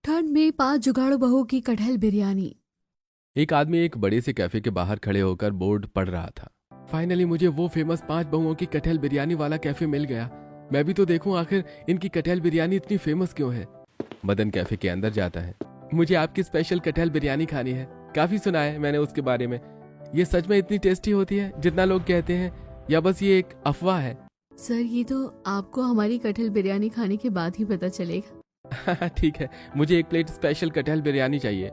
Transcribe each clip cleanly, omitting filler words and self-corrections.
ठंड में 5 जुगाड़ू बहू की कटहल बिरयानी। एक आदमी एक बड़े से कैफे के बाहर खड़े होकर बोर्ड पढ़ रहा था। फाइनली मुझे वो फेमस 5 बहुओं की कटहल बिरयानी वाला कैफे मिल गया। मैं भी तो देखूं आखिर इनकी कटहल बिरयानी इतनी फेमस क्यों है। मदन कैफे के अंदर जाता है। मुझे आपकी स्पेशल कटहल बिरयानी खानी है। काफी सुना है मैंने उसके बारे में। ये सच में इतनी टेस्टी होती है जितना लोग कहते हैं, या बस ये एक अफवाह है? सर, ये तो आपको हमारी कटहल बिरयानी खाने के बाद ही पता चलेगा। ठीक है, मुझे एक प्लेट स्पेशल कटहल बिरयानी चाहिए।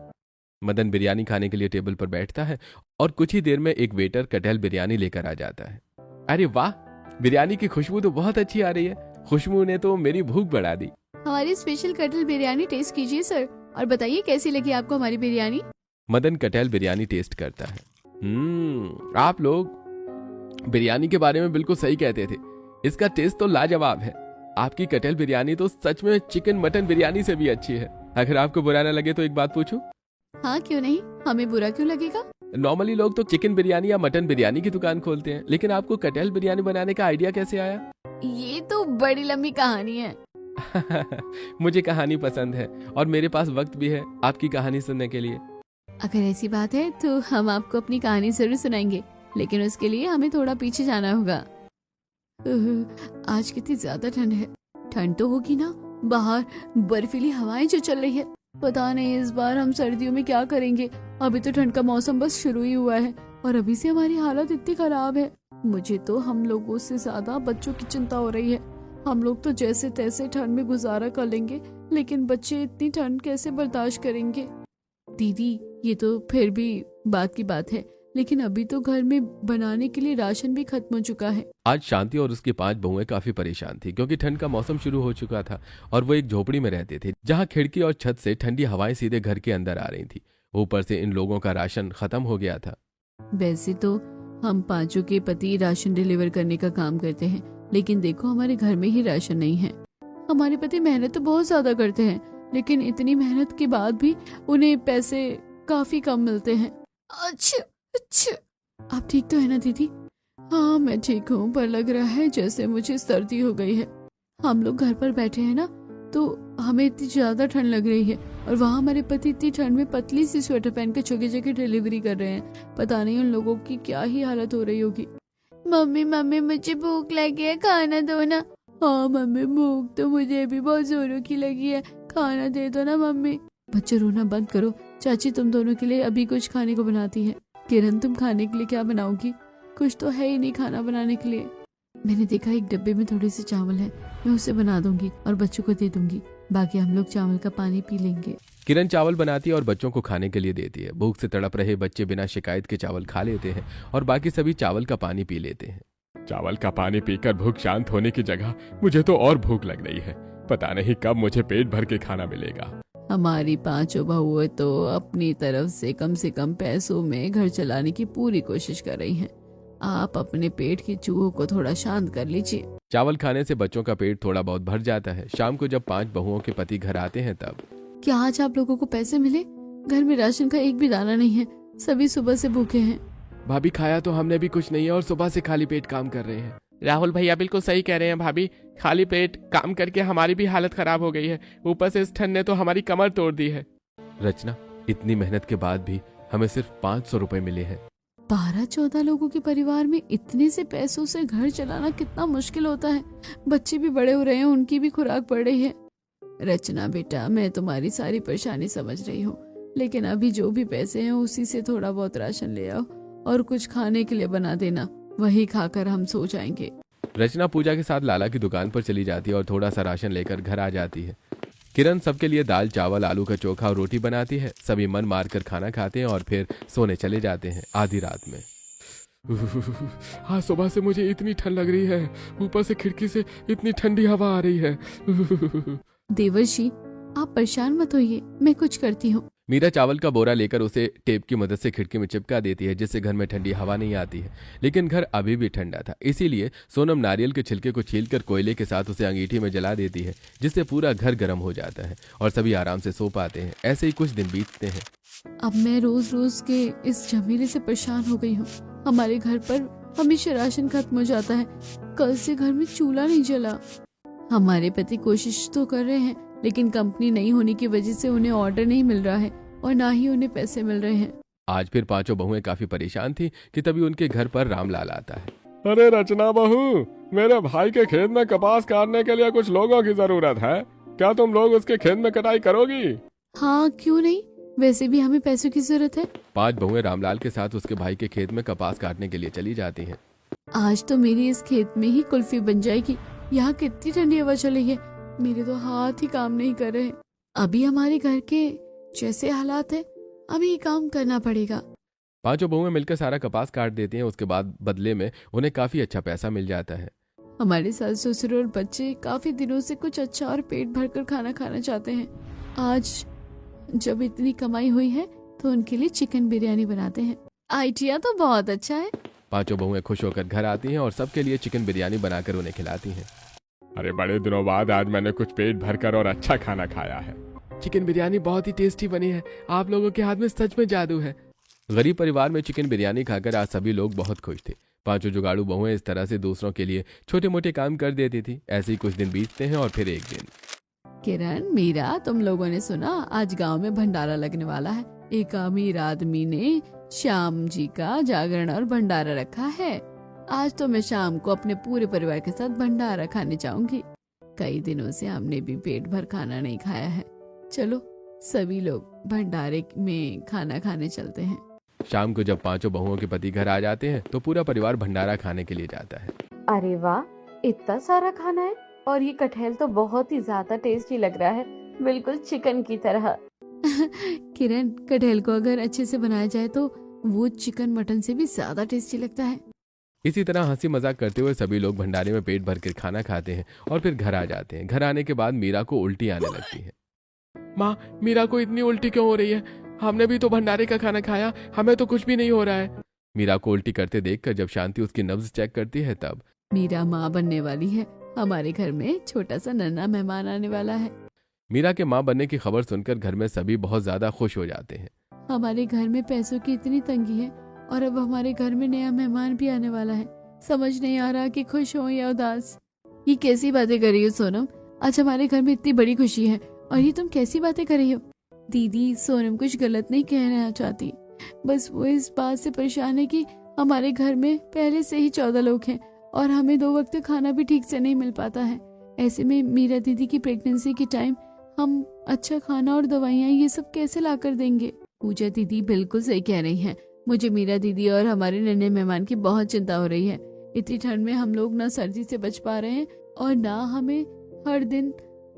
मदन बिरयानी खाने के लिए टेबल पर बैठता है और कुछ ही देर में एक वेटर कटहल बिरयानी लेकर आ जाता है। अरे वाह, बिरयानी की खुशबू तो बहुत अच्छी आ रही है। खुशबू ने तो मेरी भूख बढ़ा दी। हमारी स्पेशल कटहल बिरयानी टेस्ट कीजिए सर, और बताइए कैसी लगी आपको हमारी बिरयानी। मदन कटहल बिरयानी टेस्ट करता है। आप लोग बिरयानी के बारे में बिल्कुल सही कहते थे। इसका टेस्ट तो लाजवाब है। आपकी कटहल बिरयानी तो सच में चिकन मटन बिरयानी से भी अच्छी है। अगर आपको बुरा ना लगे तो एक बात पूछूं? हाँ, क्यों नहीं, हमें बुरा क्यों लगेगा। नॉर्मली लोग तो चिकन बिरयानी या मटन बिरयानी की दुकान खोलते हैं, लेकिन आपको कटहल बिरयानी बनाने का आइडिया कैसे आया? ये तो बड़ी लंबी कहानी है। मुझे कहानी पसंद है और मेरे पास वक्त भी है आपकी कहानी सुनने के लिए। अगर ऐसी बात है तो हम आपको अपनी कहानी जरूर सुनाएंगे, लेकिन उसके लिए हमें थोड़ा पीछे जाना होगा। आज कितनी ज्यादा ठंड है। ठंड तो होगी ना, बाहर बर्फीली हवाएं जो चल रही है। पता नहीं इस बार हम सर्दियों में क्या करेंगे। अभी तो ठंड का मौसम बस शुरू ही हुआ है और अभी से हमारी हालत इतनी खराब है। मुझे तो हम लोगों से ज्यादा बच्चों की चिंता हो रही है। हम लोग तो जैसे तैसे ठंड में गुजारा कर लेंगे, लेकिन बच्चे इतनी ठंड कैसे बर्दाश्त करेंगे। दीदी, ये तो फिर भी बात की बात है, लेकिन अभी तो घर में बनाने के लिए राशन भी खत्म हो चुका है। आज शांति और उसकी 5 बहुएं काफी परेशान थी, क्योंकि ठंड का मौसम शुरू हो चुका था और वो एक झोपड़ी में रहते थे, जहां खिड़की और छत से ठंडी हवाएं सीधे घर के अंदर आ रही थी। ऊपर से इन लोगों का राशन खत्म हो गया था। वैसे तो हम पांचों के पति राशन डिलीवर करने का काम करते हैं, लेकिन देखो हमारे घर में ही राशन नहीं है। हमारे पति मेहनत तो बहुत ज्यादा करते हैं, लेकिन इतनी मेहनत के बाद भी उन्हें पैसे काफी कम मिलते हैं। अच्छा, आप ठीक तो है ना दीदी? हाँ, मैं ठीक हूँ, पर लग रहा है जैसे मुझे सर्दी हो गई है। हम लोग घर पर बैठे हैं ना, तो हमें इतनी ज्यादा ठंड लग रही है, और वहाँ हमारे पति इतनी ठंड में पतली सी स्वेटर पहन के जगह जगह डिलीवरी कर रहे हैं। पता नहीं उन लोगों की क्या ही हालत हो रही होगी। मम्मी मुझे भूख लगी है, खाना दो ना। हाँ मम्मी, भूख तो मुझे भी बहुत जोरों की लगी है, खाना दे दो ना मम्मी। बच्चे रोना बंद करो, चाची तुम दोनों के लिए अभी कुछ खाने को बनाती है। किरण, तुम खाने के लिए क्या बनाओगी? कुछ तो है ही नहीं खाना बनाने के लिए। मैंने देखा एक डब्बे में थोड़ी सी चावल है, मैं उसे बना दूंगी और बच्चों को दे दूंगी। बाकी हम लोग चावल का पानी पी लेंगे। किरण चावल बनाती है और बच्चों को खाने के लिए देती है। भूख से तड़प रहे बच्चे बिना शिकायत के चावल खा लेते हैं और बाकी सभी चावल का पानी पी लेते हैं। चावल का पानी पीकर भूख शांत होने की जगह मुझे तो और भूख लग रही है। पता नहीं कब मुझे पेट भर के खाना मिलेगा। हमारी 5 बहुएं तो अपनी तरफ से कम पैसों में घर चलाने की पूरी कोशिश कर रही हैं। आप अपने पेट की चूहों को थोड़ा शांत कर लीजिए। चावल खाने से बच्चों का पेट थोड़ा बहुत भर जाता है। शाम को जब 5 बहुओं के पति घर आते हैं तब। क्या आज आप लोगों को पैसे मिले? घर में राशन का एक भी दाना नहीं है, सभी सुबह से भूखे हैं। भाभी, खाया तो हमने भी कुछ नहीं है और सुबह से खाली पेट काम कर रहे हैं। राहुल भैया बिल्कुल सही कह रहे हैं भाभी, खाली पेट काम करके हमारी भी हालत खराब हो गई है। ऊपर से इस ठंड ने तो हमारी कमर तोड़ दी है। रचना, इतनी मेहनत के बाद भी हमें सिर्फ 500 रुपए मिले हैं। 12-14 लोगों के परिवार में इतने से पैसों से घर चलाना कितना मुश्किल होता है। बच्चे भी बड़े हो रहे हैं, उनकी भी खुराक बढ़ रही है। रचना बेटा, मैं तुम्हारी सारी परेशानी समझ रही हूँ, लेकिन अभी जो भी पैसे हैं उसी से थोड़ा बहुत राशन ले आओ और कुछ खाने के लिए बना देना, वही खाकर हम सो जाएंगे। रचना पूजा के साथ लाला की दुकान पर चली जाती है और थोड़ा सा राशन लेकर घर आ जाती है। किरण सबके लिए दाल चावल आलू का चोखा और रोटी बनाती है। सभी मन मार कर खाना खाते हैं और फिर सोने चले जाते हैं आधी रात में। आज सुबह से मुझे इतनी ठंड लग रही है, ऊपर से खिड़की से इतनी ठंडी हवा आ रही है। देवर्षि, आप परेशान मत होइए, मैं कुछ करती हूँ। मीरा चावल का बोरा लेकर उसे टेप की मदद से खिड़की में चिपका देती है, जिससे घर में ठंडी हवा नहीं आती है। लेकिन घर अभी भी ठंडा था, इसीलिए सोनम नारियल के छिलके को छीलकर कोयले के साथ उसे अंगीठी में जला देती है, जिससे पूरा घर गर्म हो जाता है और सभी आराम से सो पाते हैं। ऐसे ही कुछ दिन बीतते हैं। अब मैं रोज रोज के इस झमेले से परेशान हो गई हूँ। हमारे घर पर हमेशा राशन खत्म हो जाता है। कल से घर में चूल्हा नहीं जला। हमारे पति कोशिश तो कर रहे हैं, लेकिन कंपनी नहीं होने की वजह से उन्हें ऑर्डर नहीं मिल रहा है और ना ही उन्हें पैसे मिल रहे हैं। आज फिर पांचों बहुएं काफी परेशान थी कि तभी उनके घर पर रामलाल आता है। अरे रचना बहू, मेरे भाई के खेत में कपास काटने के लिए कुछ लोगों की जरूरत है, क्या तुम लोग उसके खेत में कटाई करोगी? हाँ क्यों नहीं, वैसे भी हमें पैसों की जरूरत है। 5 बहुएं रामलाल के साथ उसके भाई के खेत में कपास काटने के लिए चली जाती हैं। आज तो मेरी इस खेत में ही कुल्फी बन जाएगी। यहाँ कितनी ठंडी हवा चल रही है, मेरे तो हाथ ही काम नहीं कर रहे। अभी हमारे घर के जैसे हालात है, हमें ये काम करना पड़ेगा। 5 बहुएं मिलकर सारा कपास काट देती हैं। उसके बाद बदले में उन्हें काफी अच्छा पैसा मिल जाता है। हमारे सास ससुर और बच्चे काफी दिनों से कुछ अच्छा और पेट भरकर खाना खाना चाहते हैं। आज जब इतनी कमाई हुई है तो उनके लिए चिकन बिरयानी बनाते हैं। आइडिया तो बहुत अच्छा है। 5 बहुएं खुश होकर घर आती हैं और सबके लिए चिकन बिरयानी बनाकर उन्हें खिलाती हैं। अरे बड़े दिनों बाद आज मैंने कुछ पेट भरकर और अच्छा खाना खाया है। चिकन बिरयानी बहुत ही टेस्टी बनी है, आप लोगों के हाथ में सच में जादू है। गरीब परिवार में चिकन बिरयानी खाकर आज सभी लोग बहुत खुश थे। 5 जुगाड़ू बहुएं इस तरह से दूसरों के लिए छोटे मोटे काम कर देती थी। ऐसे ही कुछ दिन बीतते हैं और फिर एक दिन। किरण, मीरा, तुम लोगों ने सुना आज गांव में भंडारा लगने वाला है। एक अमीर आदमी ने श्याम जी का जागरण और भंडारा रखा है। आज तो मैं शाम को अपने पूरे परिवार के साथ भंडारा खाने जाऊंगी। कई दिनों से हमने भी पेट भर खाना नहीं खाया है। चलो सभी लोग भंडारे में खाना खाने चलते हैं। शाम को जब 5 बहुओं के पति घर आ जाते हैं तो पूरा परिवार भंडारा खाने के लिए जाता है। अरे वाह, इतना सारा खाना है और ये कटहल तो बहुत ही ज्यादा टेस्टी लग रहा है, बिल्कुल चिकन की तरह। किरण, कटहल को अगर अच्छे से बनाया जाए तो वो चिकन मटन से भी ज्यादा टेस्टी लगता है। इसी तरह हंसी मजाक करते हुए सभी लोग भंडारे में पेट भर कर खाना खाते हैं और फिर घर आ जाते हैं। घर आने के बाद मीरा को उल्टी आने लगती है। माँ, मीरा को इतनी उल्टी क्यों हो रही है? हमने भी तो भंडारे का खाना खाया, हमें तो कुछ भी नहीं हो रहा है। मीरा को उल्टी करते देखकर जब शांति उसकी नब्ज चेक करती है तब। मीरा माँ बनने वाली है, हमारे घर में छोटा सा नन्हा मेहमान आने वाला है। मीरा के माँ बनने की खबर सुनकर घर में सभी बहुत ज्यादा खुश हो जाते हैं। हमारे घर में पैसों की इतनी तंगी है और अब हमारे घर में नया मेहमान भी आने वाला है। समझ नहीं आ रहा कि खुश हो या उदास। ये कैसी बातें कर रही हो सोनम? आज हमारे घर में इतनी बड़ी खुशी है और ये तुम कैसी बातें कर रही हो? दीदी, सोनम कुछ गलत नहीं कहना चाहती, बस वो इस बात से परेशान है कि हमारे घर में पहले से ही 14 लोग हैं और हमें 2 वक्त खाना भी ठीक से नहीं मिल पाता है। ऐसे में मीरा दीदी की प्रेगनेंसी के टाइम हम अच्छा खाना और दवाइयाँ ये सब कैसे ला कर देंगे? पूजा दीदी बिल्कुल सही कह रही है। मुझे मीरा दीदी और हमारे नन्हे मेहमान की बहुत चिंता हो रही है। इतनी ठंड में हम लोग ना सर्दी से बच पा रहे हैं और ना हमें हर दिन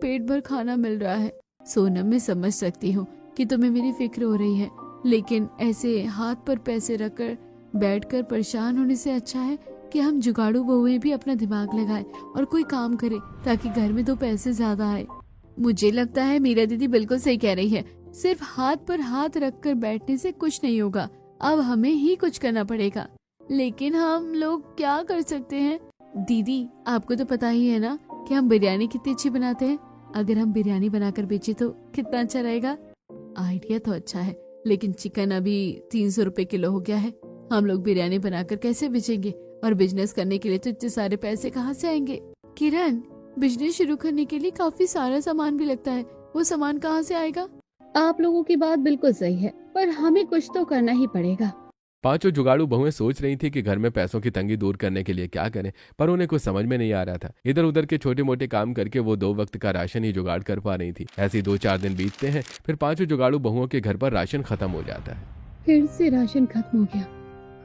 पेट भर खाना मिल रहा है। सोनम, मैं समझ सकती हूँ कि तुम्हें मेरी फिक्र हो रही है, लेकिन ऐसे हाथ पर पैसे रखकर बैठकर परेशान होने से अच्छा है कि हम जुगाड़ू बहुएं भी अपना दिमाग लगाएं और कोई काम करे ताकि घर में 2 पैसे ज्यादा आए। मुझे लगता है मीरा दीदी बिल्कुल सही कह रही है। सिर्फ हाथ पर हाथ रखकर बैठने से कुछ नहीं होगा, अब हमें ही कुछ करना पड़ेगा। लेकिन हम लोग क्या कर सकते हैं? दीदी, आपको तो पता ही है ना कि हम बिरयानी कितनी अच्छी बनाते हैं। अगर हम बिरयानी बनाकर बेचे तो कितना अच्छा रहेगा। आइडिया तो अच्छा है, लेकिन चिकन अभी 300 रुपए किलो हो गया है। हम लोग बिरयानी बनाकर कैसे बेचेंगे? और बिजनेस करने के लिए तो इतने सारे पैसे कहाँ से आएंगे? किरण, बिजनेस शुरू करने के लिए काफी सारा सामान भी लगता है, वो सामान कहाँ से आएगा? आप लोगों की बात बिल्कुल सही है, पर हमें कुछ तो करना ही पड़ेगा। 5 जुगाड़ू बहुएं सोच रही थी कि घर में पैसों की तंगी दूर करने के लिए क्या करें, पर उन्हें कुछ समझ में नहीं आ रहा था। इधर उधर के छोटे मोटे काम करके वो 2 वक्त का राशन ही जुगाड़ कर पा रही थी। ऐसे 2-4 दिन बीतते हैं, फिर 5 जुगाड़ू बहुओं के घर पर राशन खत्म हो जाता है। फिर से राशन खत्म हो गया।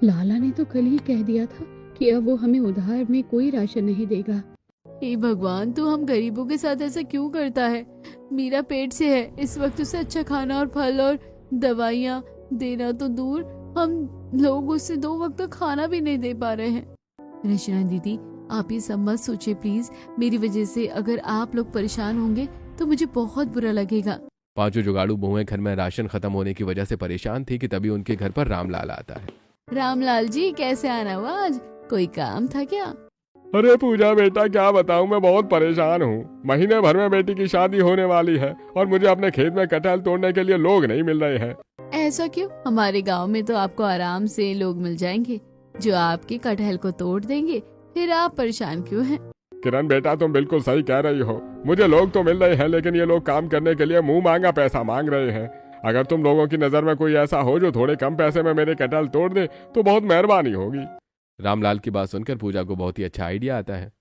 लाला ने तो कल ही कह दिया था कि अब वो हमें उधार में कोई राशन नहीं देगा। हे भगवान, तू हम गरीबों के साथ ऐसा क्यों करता है? मेरा पेट से है, इस वक्त उसे अच्छा खाना और फल और दवाइयाँ देना तो दूर, हम लोग उससे 2 वक्त खाना भी नहीं दे पा रहे हैं। रचना दीदी, आप ये सब मत सोचिए प्लीज। मेरी वजह से अगर आप लोग परेशान होंगे तो मुझे बहुत बुरा लगेगा। 5 जुगाड़ू बहुएं घर में राशन खत्म होने की वजह से परेशान थी कि तभी उनके घर पर रामलाल आता है। रामलाल जी, कैसे आना हुआ आज? कोई काम था क्या? अरे पूजा बेटा, क्या बताऊं, मैं बहुत परेशान हूँ। महीने भर में बेटी की शादी होने वाली है और मुझे अपने खेत में कटहल तोड़ने के लिए लोग नहीं मिल रहे हैं। ऐसा क्यों? हमारे गांव में तो आपको आराम से लोग मिल जाएंगे जो आपके कटहल को तोड़ देंगे। फिर आप परेशान क्यों हैं? किरण बेटा, तुम बिल्कुल सही कह रही हो। मुझे लोग तो मिल रहे हैं, लेकिन ये लोग काम करने के लिए मुंह मांगा पैसा मांग रहे हैं। अगर तुम लोगों की नजर में कोई ऐसा हो जो थोड़े कम पैसे में मेरे कटहल तोड़ दे तो बहुत मेहरबानी होगी। रामलाल की बात सुनकर पूजा को बहुत ही अच्छा आइडिया आता है।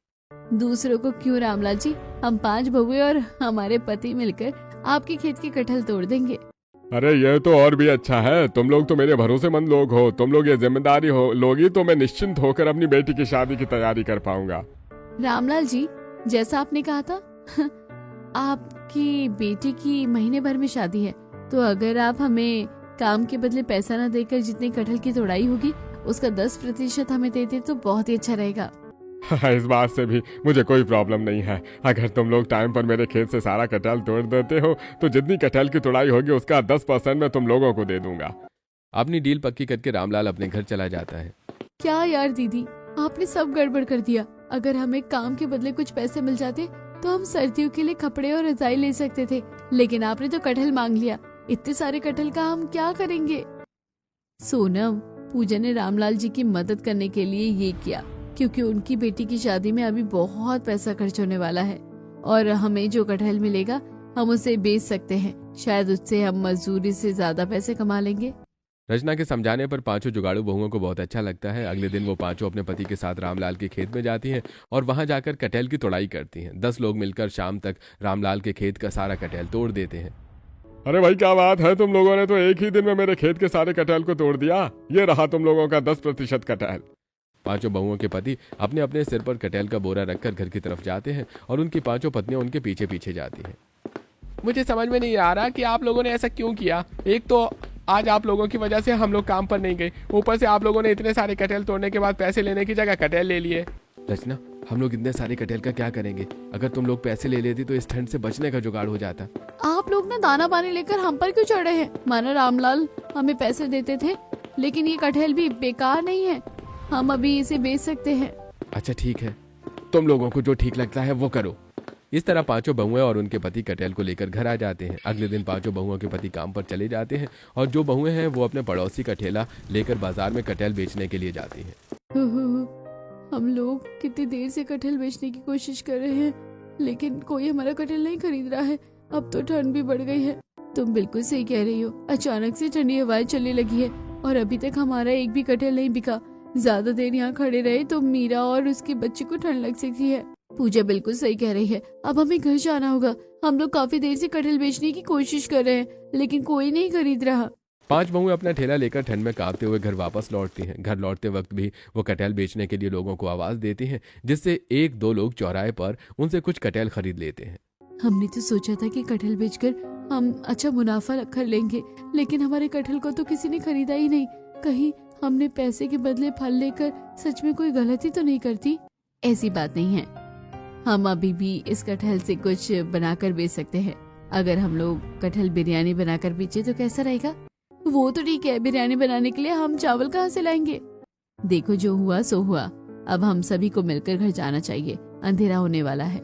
दूसरों को क्यों रामलाल जी, हम 5 बहुएं और हमारे पति मिलकर आपके खेत के कटहल तोड़ देंगे। अरे ये तो और भी अच्छा है। तुम लोग तो मेरे भरोसेमंद लोग हो। तुम लोग ये जिम्मेदारी हो लोगी तो मैं निश्चिंत होकर अपनी बेटी की शादी की तैयारी कर पाऊंगा। रामलाल जी, जैसा आपने कहा था आपकी बेटी की महीने भर में शादी है, तो अगर आप हमें काम के बदले पैसा न देकर जितने कटहल की तोड़ाई होगी उसका 10% हमें देते तो बहुत ही अच्छा रहेगा। इस बात से भी मुझे कोई प्रॉब्लम नहीं है। अगर तुम लोग टाइम पर मेरे खेत से सारा कटहल तोड़ देते हो तो जितनी कटहल की तोड़ाई होगी उसका 10% मैं तुम लोगों को दे दूंगा। अपनी डील पक्की करके रामलाल अपने घर चला जाता है। क्या यार दीदी, आपने सब गड़बड़ कर दिया। अगर हमें काम के बदले कुछ पैसे मिल जाते तो हम सर्दियों के लिए कपड़े और रजाई ले सकते थे, लेकिन आपने तो कटहल मांग लिया। इतने सारे कटहल का हम क्या करेंगे। सोनम, पूजा ने रामलाल जी की मदद करने के लिए ये किया क्योंकि उनकी बेटी की शादी में अभी बहुत पैसा खर्च होने वाला है और हमें जो कटहल मिलेगा हम उसे बेच सकते हैं। शायद उससे हम मजदूरी से ज्यादा पैसे कमा लेंगे। रचना के समझाने पर पांचों जुगाड़ू बहुओं को बहुत अच्छा लगता है। अगले दिन वो पांचों अपने पति के साथ रामलाल के खेत में जाती हैं और वहां जाकर कटहल की तोड़ाई करती हैं। 10 लोग मिलकर शाम तक रामलाल के खेत का सारा कटहल तोड़ देते हैं। अरे भाई क्या बात है, तुम लोगों ने तो एक ही दिन में मेरे खेत के सारे कटहल को तोड़ दिया। ये रहा तुम लोगों का 10% कटहल। पांचों बहुओं के पति अपने अपने सिर पर कटहल का बोरा रखकर घर की तरफ जाते हैं और उनकी पांचों पत्नियां उनके पीछे पीछे जाती हैं। मुझे समझ में नहीं आ रहा कि आप लोगों ने ऐसा क्यों किया। एक तो आज आप लोगों की वजह से हम लोग काम पर नहीं गए, ऊपर से आप लोगों ने इतने सारे कटहल तोड़ने के बाद पैसे लेने की जगह कटहल ले लिए। रचना, हम लोग इतने सारे कटहल का क्या करेंगे। अगर तुम लोग पैसे ले लेती तो इस ठंड से बचने का जुगाड़ हो जाता। आप लोग ना दाना पानी लेकर हम पर क्यों चढ़े हैं। माना रामलाल हमें पैसे देते थे, लेकिन ये कटहल भी बेकार नहीं है, हम अभी इसे बेच सकते हैं। अच्छा ठीक है, तुम लोगों को जो ठीक लगता है वो करो। इस तरह पांचों बहुएं और उनके पति कटहल को लेकर घर आ जाते हैं। अगले दिन पांचों बहुओं के पति काम पर चले जाते हैं और जो बहुएं हैं वो अपने पड़ोसी का ठेला लेकर बाजार में कटहल बेचने के लिए जाती हैं। हम लोग कितनी देर से कटहल बेचने की कोशिश कर रहे हैं, लेकिन कोई हमारा कटहल नहीं खरीद रहा है। अब तो ठंड भी बढ़ गई है। तुम बिल्कुल सही कह रही हो, अचानक से ठंडी हवाएं चलने लगी है और अभी तक हमारा एक भी कटहल नहीं बिका। ज्यादा देर यहाँ खड़े रहे तो मीरा और उसके बच्चे को ठंड लग सकती है। पूजा बिल्कुल सही कह रही है, अब हमें घर जाना होगा। हम लोग काफी देर से कटहल बेचने की कोशिश कर रहे हैं, लेकिन कोई नहीं खरीद रहा। 5 बहुएं अपना ठेला लेकर ठंड में कांपते हुए घर वापस लौटती हैं। घर लौटते वक्त भी वो कटहल बेचने के लिए लोगों को आवाज देती हैं, जिससे 1-2 लोग चौराहे पर उनसे कुछ कटहल खरीद लेते हैं। हमने तो सोचा था कि कटहल बेचकर हम अच्छा मुनाफा कर लेंगे, लेकिन हमारे कटहल को तो किसी ने खरीदा ही नहीं। कहीं हमने पैसे के बदले फल लेकर सच में कोई गलती तो नहीं करती। ऐसी बात नहीं है, हम अभी भी इस कटहल से कुछ बनाकर बेच सकते हैं। अगर हम लोग कटहल बिरयानी बनाकर बेचे तो कैसा रहेगा। वो तो ठीक है, बिरयानी बनाने के लिए हम चावल कहाँ से लाएंगे। देखो जो हुआ सो हुआ, अब हम सभी को मिलकर घर जाना चाहिए, अंधेरा होने वाला है।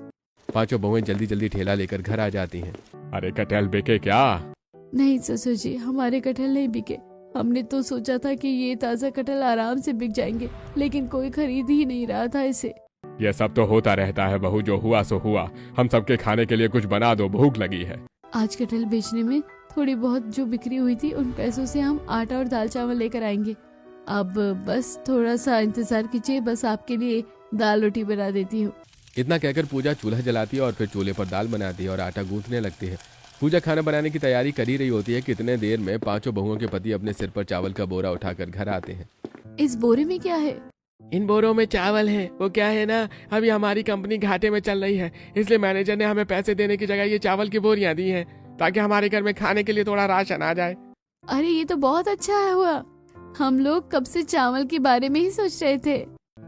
पांचों बहुएं जल्दी जल्दी ठेला लेकर घर आ जाती हैं। अरे कटहल बिके क्या? नहीं ससुर जी, हमारे कटहल नहीं बिके। हमने तो सोचा था कि ये ताज़ा कटहल आराम से बिक जाएंगे, लेकिन कोई खरीद ही नहीं रहा था इसे। यह सब तो होता रहता है बहू, जो हुआ सो हुआ। हम सबके खाने के लिए कुछ बना दो, भूख लगी है। आज कटहल बेचने में थोड़ी बहुत जो बिक्री हुई थी उन पैसों से हम आटा और दाल चावल लेकर आएंगे। अब बस थोड़ा सा इंतजार कीजिए, बस आपके लिए दाल रोटी बना देती हूँ। इतना कहकर पूजा चूल्हा जलाती है और फिर चूल्हे पर दाल बनाती है और आटा गूंथने लगती है। पूजा खाना बनाने की तैयारी कर ही रही होती है। कितने देर में पांचों बहुओं के पति अपने सिर पर चावल का बोरा उठाकर घर आते हैं। इस बोरे में क्या है? इन बोरों में चावल है। वो क्या है ना, अभी हमारी कंपनी घाटे में चल रही है, इसलिए मैनेजर ने हमें पैसे देने की जगह ये चावल की बोरियां दी हैं, ताकि हमारे घर में खाने के लिए थोड़ा राशन आ जाए। अरे ये तो बहुत अच्छा हुआ, हम लोग कब से चावल के बारे में ही सोच रहे थे।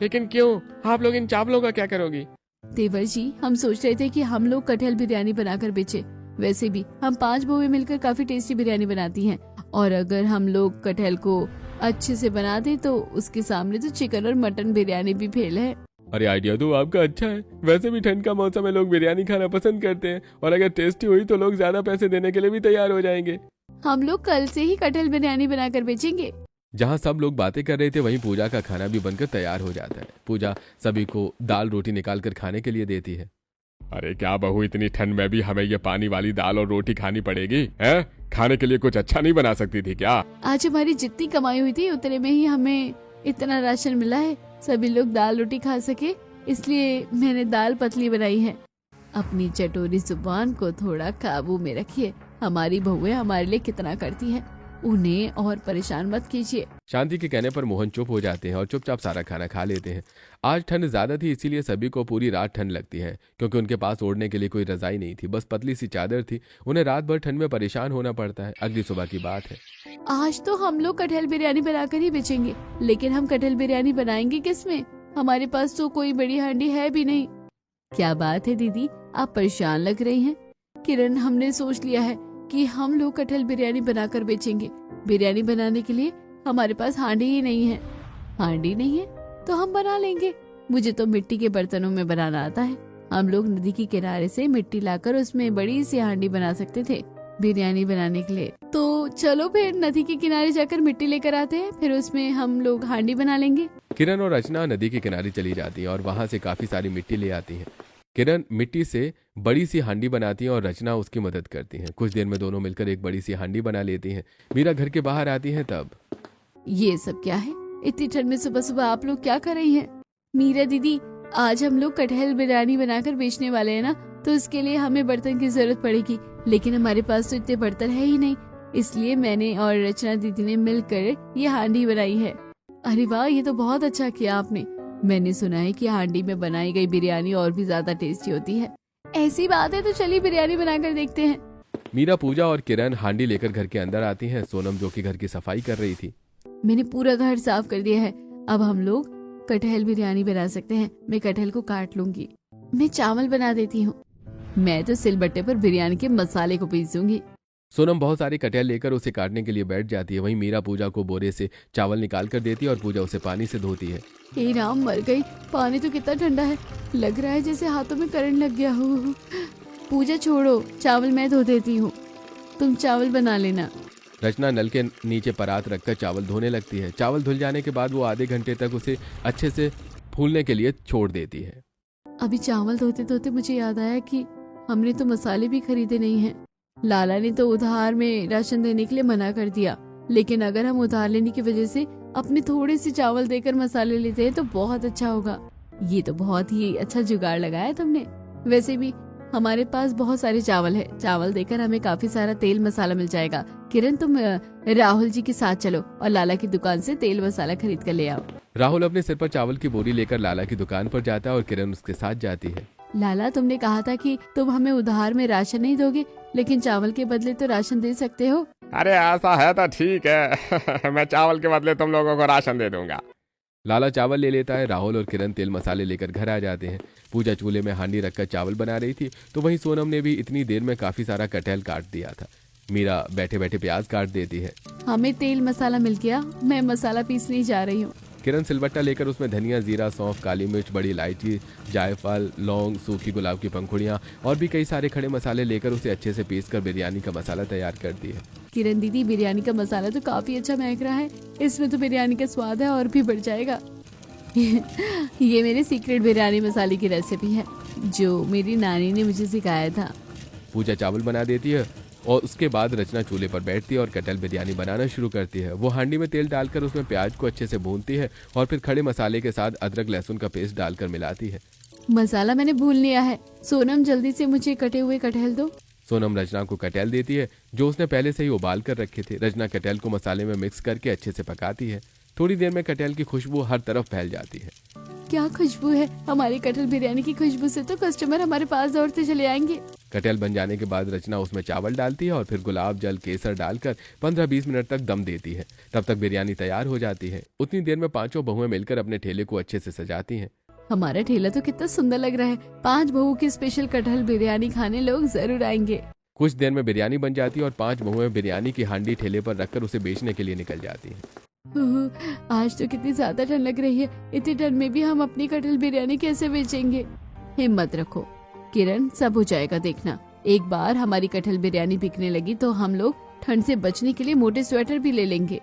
लेकिन क्यों, आप लोग इन चावलों का क्या करोगी? देवर जी, हम सोच रहे थे कि हम लोग कटहल बिरयानी बनाकर बेचे। वैसे भी हम 5 बहुएं मिलकर काफी टेस्टी बिरयानी बनाती हैं, और अगर हम लोग कटहल को अच्छे से बना दे तो उसके सामने तो चिकन और मटन बिरयानी भी फेल है। अरे आइडिया तो आपका अच्छा है। वैसे भी ठंड का मौसम में लोग बिरयानी खाना पसंद करते हैं, और अगर टेस्टी हुई तो लोग ज्यादा पैसे देने के लिए भी तैयार हो जाएंगे। हम लोग कल से ही कटहल बिरयानी बनाकर बेचेंगे। जहाँ सब लोग बातें कर रहे थे वहीं पूजा का खाना भी बनकर तैयार हो जाता है। पूजा सभी को दाल रोटी निकाल कर खाने के लिए देती है। अरे क्या बहू, इतनी ठंड में भी हमें ये पानी वाली दाल और रोटी खानी पड़ेगी हैं? खाने के लिए कुछ अच्छा नहीं बना सकती थी क्या? आज हमारी जितनी कमाई हुई थी उतने में ही हमें इतना राशन मिला है, सभी लोग दाल रोटी खा सके, इसलिए मैंने दाल पतली बनाई है। अपनी चटोरी जुबान को थोड़ा काबू में रखिए। हमारी बहुएं हमारे लिए कितना करती हैं, उन्हें और परेशान मत कीजिए। शांति के कहने पर मोहन चुप हो जाते हैं और चुपचाप सारा खाना खा लेते हैं। आज ठंड ज्यादा थी, इसीलिए सभी को पूरी रात ठंड लगती है, क्योंकि उनके पास ओढ़ने के लिए कोई रजाई नहीं थी, बस पतली सी चादर थी। उन्हें रात भर ठंड में परेशान होना पड़ता है। अगली सुबह की बात है। आज तो हम लोग कटहल बिरयानी बनाकर ही बेचेंगे, लेकिन हम कटहल बिरयानी बनाएंगे किसमें? हमारे पास तो कोई बड़ी हांडी है भी नहीं। क्या बात है दीदी, आप परेशान लग रही हैं। किरण, हमने सोच लिया है कि हम लोग कटहल बिरयानी बनाकर बेचेंगे। बिरयानी बनाने के लिए हमारे पास हांडी ही नहीं है। हांडी नहीं है तो हम बना लेंगे। मुझे तो मिट्टी के बर्तनों में बनाना आता है। हम लोग नदी के किनारे से मिट्टी लाकर उसमें बड़ी सी हांडी बना सकते थे बिरयानी बनाने के लिए। तो चलो फिर नदी के किनारे जाकर मिट्टी लेकर आते हैं, फिर उसमें हम लोग हांडी बना लेंगे। किरण और रचना नदी के किनारे चली जाती हैं और वहां से काफी सारी मिट्टी ले आती हैं। किरण मिट्टी से बड़ी सी हांडी बनाती है और रचना उसकी मदद करती है। कुछ देर में दोनों मिलकर एक बड़ी सी हांडी बना लेती हैं। मीरा घर के बाहर आती है तब। ये सब क्या है? इतनी ठंड में सुबह सुबह आप लोग क्या कर रही हैं? मीरा दीदी, आज हम लोग कटहल बिरयानी बनाकर बेचने वाले हैं ना, तो इसके लिए हमें बर्तन की जरूरत पड़ेगी, लेकिन हमारे पास तो इतने बर्तन है ही नहीं, इसलिए मैंने और रचना दीदी ने मिलकर ये हांडी बनाई है। अरे वाह, ये तो बहुत अच्छा किया आपने। मैंने सुना है कि हांडी में बनाई गई बिरयानी और भी ज्यादा टेस्टी होती है। ऐसी बात है तो चलिए बिरयानी बनाकर देखते हैं। मीरा, पूजा और किरण हांडी लेकर घर के अंदर आती हैं। सोनम, जो कि घर की सफाई कर रही थी, मैंने पूरा घर साफ कर दिया है। अब हम लोग कटहल बिरयानी बना सकते हैं। मैं कटहल को काट लूंगी। मैं चावल बना देती हूँ। मैं तो सिलबट्टे पर बिरयानी के मसाले को पीसूंगी। सोनम बहुत सारी कटहल लेकर उसे काटने के लिए बैठ जाती है। वहीं मीरा पूजा को बोरे से चावल निकाल कर देती है और पूजा उसे पानी से धोती है। हे राम, मर गई। पानी तो कितना ठंडा है, लग रहा है जैसे हाथों में करंट लग गया हो। पूजा छोड़ो, चावल मैं धो देती हूँ, तुम चावल बना लेना। रचना नल के नीचे परात रखकर चावल धोने लगती है। चावल धुल जाने के बाद वो आधे घंटे तक उसे अच्छे से फूलने के लिए छोड़ देती है। अभी चावल धोते धोते मुझे याद आया कि हमने तो मसाले भी खरीदे नहीं हैं। लाला ने तो उधार में राशन देने के लिए मना कर दिया, लेकिन अगर हम उधार लेने की वजह से अपने थोड़े से चावल देकर मसाले लेते हैं तो बहुत अच्छा होगा। ये तो बहुत ही अच्छा जुगाड़ लगाया तुमने। वैसे भी हमारे पास बहुत सारे चावल है, चावल देकर हमें काफी सारा तेल मसाला मिल जाएगा। किरण, तुम राहुल जी के साथ चलो और लाला की दुकान से तेल मसाला खरीद कर ले आओ। राहुल अपने सिर पर चावल की बोरी लेकर लाला की दुकान पर जाता है और किरण उसके साथ जाती है। लाला, तुमने कहा था कि तुम हमें उधार में राशन नहीं दोगे, लेकिन चावल के बदले तो राशन दे सकते हो। अरे ऐसा है तो ठीक है मैं चावल के बदले तुम लोगों को राशन दे दूंगा। लाला चावल ले लेता है। राहुल और किरण तेल मसाले लेकर घर आ जाते हैं। पूजा चूल्हे में हांडी रखकर चावल बना रही थी, तो वहीं सोनम ने भी इतनी देर में काफी सारा कटहल काट दिया था। मीरा बैठे बैठे प्याज काट देती है। हमें तेल मसाला मिल गया, मैं मसाला पीसने जा रही हूँ। किरण सिलबट्टा लेकर उसमें धनिया, जीरा, सौंफ, काली मिर्च, बड़ी इलायची, जायफल, लौंग, सूखी गुलाब की पंखुड़ियाँ और भी कई सारे खड़े मसाले लेकर उसे अच्छे से पीसकर बिरयानी का मसाला तैयार करती है। किरण दीदी, बिरयानी का मसाला तो काफी अच्छा महक रहा है, इसमें तो बिरयानी का स्वाद है और भी बढ़ जाएगा। ये मेरे सीक्रेट बिरयानी मसाले की रेसिपी है, जो मेरी नानी ने मुझे सिखाया था। पूजा चावल बना देती है और उसके बाद रचना चूल्हे पर बैठती है और कटहल बिरयानी बनाना शुरू करती है। वो हांडी में तेल डालकर उसमें प्याज को अच्छे से भूनती है और फिर खड़े मसाले के साथ अदरक लहसुन का पेस्ट डालकर मिलाती है। मसाला मैंने भून लिया है। सोनम, जल्दी से मुझे कटे हुए कटहल दो। सोनम रचना को कटहल देती है, जो उसने पहले से ही उबाल कर रखे थे। रचना कटहल को मसाले में मिक्स करके अच्छे से पकाती है। थोड़ी देर में कटहल की खुशबू हर तरफ फैल जाती है। क्या खुशबू है! हमारी कटहल बिरयानी की खुशबू से तो कस्टमर हमारे पास दौड़ते चले आएंगे। कटहल बन जाने के बाद रचना उसमें चावल डालती है और फिर गुलाब जल, केसर डालकर 15-20 मिनट तक दम देती है। तब तक बिरयानी तैयार हो जाती है। उतनी देर में पांचों बहुएं मिलकर अपने ठेले को अच्छे से सजाती हैं। हमारा ठेला तो कितना सुंदर लग रहा है। 5 बहू की स्पेशल कटहल बिरयानी खाने लोग जरूर आएंगे। कुछ देर में बिरयानी बन जाती है और 5 बहुएं बिरयानी की हांडी ठेले पर रखकर उसे बेचने के लिए निकल जाती हैं। आज तो कितनी ज्यादा ठंड लग रही है। इतनी ठंड में भी हम अपनी कटहल बिरयानी कैसे बेचेंगे? हिम्मत रखो किरण, सब हो जाएगा देखना। एक बार हमारी कटहल बिरयानी बिकने लगी तो हम लोग ठंड से बचने के लिए मोटे स्वेटर भी ले लेंगे।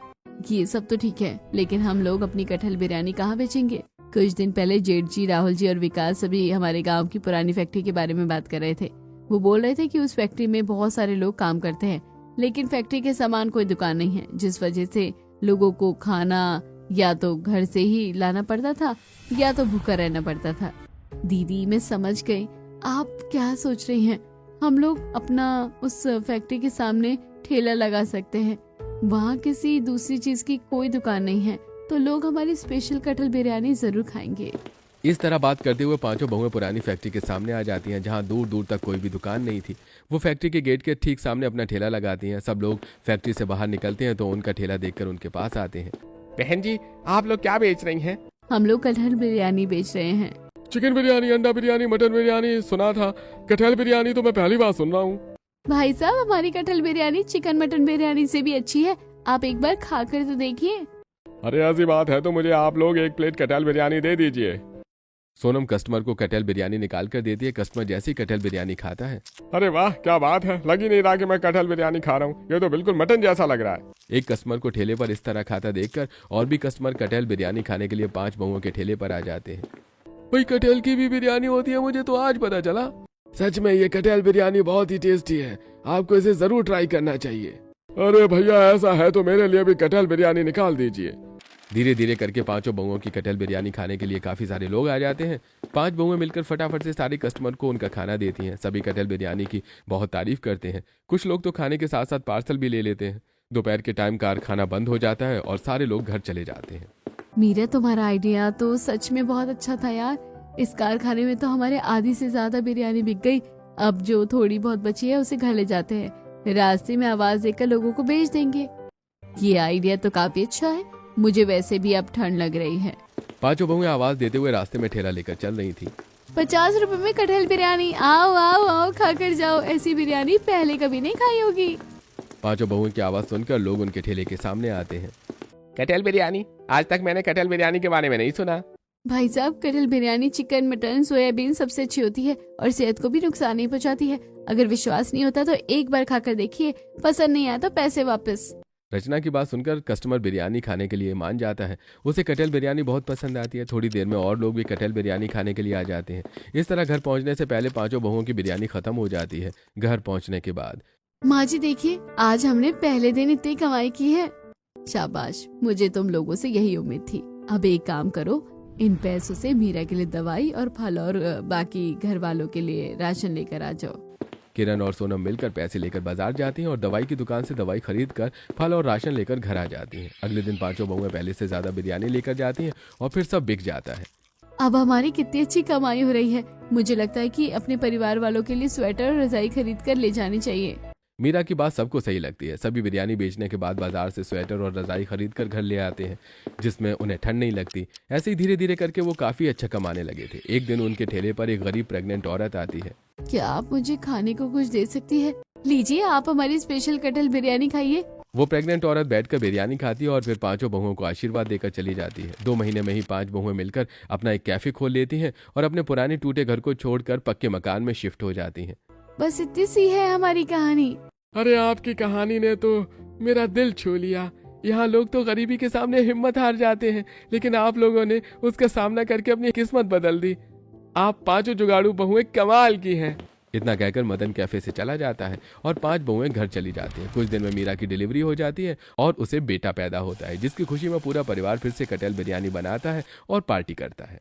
ये सब तो ठीक है, लेकिन हम लोग अपनी कटहल बिरयानी कहाँ बेचेंगे? कुछ दिन पहले जेठ जी, राहुल जी और विकास सभी हमारे गांव की पुरानी फैक्ट्री के बारे में बात कर रहे थे। वो बोल रहे थे कि उस फैक्ट्री में बहुत सारे लोग काम करते हैं, लेकिन फैक्ट्री के सामान कोई दुकान नहीं है, जिस वजह से लोगों को खाना या तो घर से ही लाना पड़ता था या तो भूखा रहना पड़ता था। दीदी मैं समझ गई आप क्या सोच रही हैं। हम लोग अपना उस फैक्ट्री के सामने ठेला लगा सकते हैं, वहाँ किसी दूसरी चीज की कोई दुकान नहीं है, तो लोग हमारी स्पेशल कटहल बिरयानी जरूर खाएंगे। इस तरह बात करते हुए पांचों बहुएं पुरानी फैक्ट्री के सामने आ जाती हैं, जहां दूर दूर तक कोई भी दुकान नहीं थी। वो फैक्ट्री के गेट के ठीक सामने अपना ठेला लगाती हैं। सब लोग फैक्ट्री से बाहर निकलते हैं तो उनका ठेला देखकर उनके पास आते हैं। बहन जी, आप लोग क्या बेच रही हैं? हम लोग कटहल बिरयानी बेच रहे हैं। चिकन बिरयानी, अंडा बिरयानी, मटन बिरयानी सुना था, कटहल बिरयानी तो मैं पहली बार सुन रहा हूँ। भाई साहब, हमारी कटहल बिरयानी चिकन मटन बिरयानी से भी अच्छी है, आप एक बार खा कर तो देखिए। अरे ऐसी बात है तो मुझे आप लोग 1 प्लेट कटहल बिरयानी दे दीजिए। सोनम कस्टमर को कटहल बिरयानी निकाल कर देती है। कस्टमर जैसे ही कटहल बिरयानी खाता है, अरे वाह, क्या बात है, लग ही नहीं रहा कि मैं कटहल बिरयानी खा रहा हूँ, ये तो बिल्कुल मटन जैसा लग रहा है। एक कस्टमर को ठेले पर इस तरह खाता देखकर और भी कस्टमर कटहल बिरयानी खाने के लिए 5 बहुओं के ठेले पर आ जाते हैं। भाई कटहल की भी बिरयानी होती है, मुझे तो आज पता चला। सच में ये कटहल बिरयानी बहुत ही टेस्टी है, आपको इसे जरूर ट्राई करना चाहिए। अरे भैया, ऐसा है तो मेरे लिए भी कटहल बिरयानी निकाल दीजिए। धीरे धीरे करके पांचों बहुओं की कटहल बिरयानी खाने के लिए काफी सारे लोग आ जाते हैं। 5 बहुएं मिलकर फटाफट से सारे कस्टमर को उनका खाना देती हैं। सभी कटहल बिरयानी की बहुत तारीफ करते हैं। कुछ लोग तो खाने के साथ साथ पार्सल भी ले लेते हैं। दोपहर के टाइम कारखाना बंद हो जाता है और सारे लोग घर चले जाते हैं। मीरा, तुम्हारा आइडिया तो सच में बहुत अच्छा था यार। इस कारखाने में तो हमारे आधी से ज्यादा बिरयानी बिक गई। अब जो थोड़ी बहुत बची है उसे घर ले जाते हैं, रास्ते में आवाज देकर लोगों को बेच देंगे। ये आइडिया तो काफी अच्छा है, मुझे वैसे भी अब ठंड लग रही है। 5 बहुएं आवाज देते हुए रास्ते में ठेला लेकर चल रही थी। 50 रुपए में कटहल बिरयानी, आओ आओ आओ खा कर जाओ, ऐसी बिरयानी पहले कभी नहीं खाई होगी। 5 बहुओं की आवाज सुनकर लोग उनके ठेले के सामने आते हैं। कटहल बिरयानी, आज तक मैंने कटहल बिरयानी के बारे में नहीं सुना। भाई साहब, कटहल बिरयानी चिकन मटन सोयाबीन सबसे अच्छी होती है और सेहत को भी नुकसान नहीं पहुंचाती है। अगर विश्वास नहीं होता तो एक बार खाकर देखिए, पसंद नहीं आया तो पैसे वापस। रचना की बात सुनकर कस्टमर बिरयानी खाने के लिए मान जाता है। उसे कटहल बिरयानी बहुत पसंद आती है। थोड़ी देर में और लोग भी कटहल बिरयानी खाने के लिए आ जाते हैं। इस तरह घर पहुंचने से पहले 5 बहुओं की बिरयानी खत्म हो जाती है। घर पहुंचने के बाद, माँ जी देखिए, आज हमने पहले दिन इतनी कमाई की है। शाबाश, मुझे तुम लोगों से यही उम्मीद थी। अब एक काम करो, इन पैसों से मीरा के लिए दवाई और फल और बाकी घर वालों के लिए राशन लेकर आ जाओ। किरण और सोनम मिलकर पैसे लेकर बाजार जाती हैं और दवाई की दुकान से दवाई खरीद कर फल और राशन लेकर घर आ जाती हैं। अगले दिन 5 बहुएं पहले से ज्यादा बिरयानी लेकर जाती हैं और फिर सब बिक जाता है। अब हमारी कितनी अच्छी कमाई हो रही है। मुझे लगता है कि अपने परिवार वालों के लिए स्वेटर और रजाई खरीद कर ले जानी चाहिए। मीरा की बात सबको सही लगती है। सभी बिरयानी बेचने के बाद बाजार से स्वेटर और रजाई खरीद कर घर ले आते हैं, जिसमें उन्हें ठंड नहीं लगती। ऐसे ही धीरे धीरे करके वो काफी अच्छा कमाने लगे थे। एक दिन उनके ठेले पर एक गरीब प्रेग्नेंट औरत आती है। क्या आप मुझे खाने को कुछ दे सकती है? लीजिए, आप हमारी स्पेशल कटहल बिरयानी खाइए। वो प्रेग्नेंट औरत बैठकर बिरयानी खाती है और फिर 5 बहुओं को आशीर्वाद देकर चली जाती है। 2 महीने में ही 5 बहुएं मिलकर अपना एक कैफे खोल लेती हैं और अपने पुराने टूटे घर को छोड़कर पक्के मकान में शिफ्ट हो जाती हैं। बस इतनी सी है हमारी कहानी। अरे आपकी कहानी ने तो मेरा दिल छू लिया। यहाँ लोग तो गरीबी के सामने हिम्मत हार जाते हैं, लेकिन आप लोगों ने उसका सामना करके अपनी किस्मत बदल दी। आप 5 जुगाड़ू बहुएं कमाल की हैं। इतना कहकर मदन कैफे से चला जाता है और 5 बहुएं घर चली जाती हैं। कुछ दिन में मीरा की डिलीवरी हो जाती है और उसे बेटा पैदा होता है, जिसकी खुशी में पूरा परिवार फिर से कटहल बिरयानी बनाता है और पार्टी करता है।